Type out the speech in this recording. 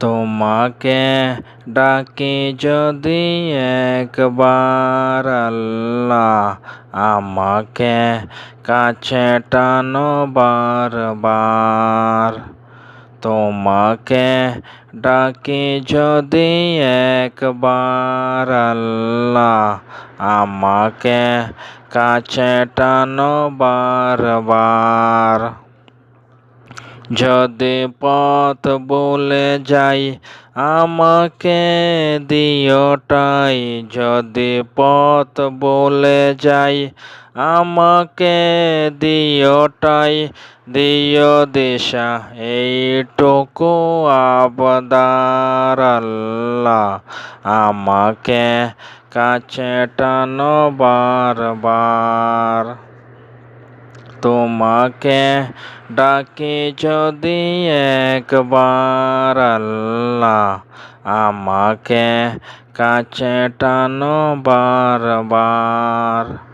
তোমাকে ডাকি যদি একবার আল্লাহ, আমাকে কাছে টানো বারবার। তোমাকে ডাকি যদি একবার আল্লাহ, আমাকে কাছে টানো বারবার। যদি পথ ভুলে যাই আমাকে দিওটাই, যদি পথ ভুলে যাই আমাকে দিওটাই, দিও দিশা এইটুকু আবদার আল্লাহ, আমাকে কাছে টানো বারবার। তোমাকে ডাকি যদি একবার আল্লাহ, আমাকে কাছে টানো বারবার।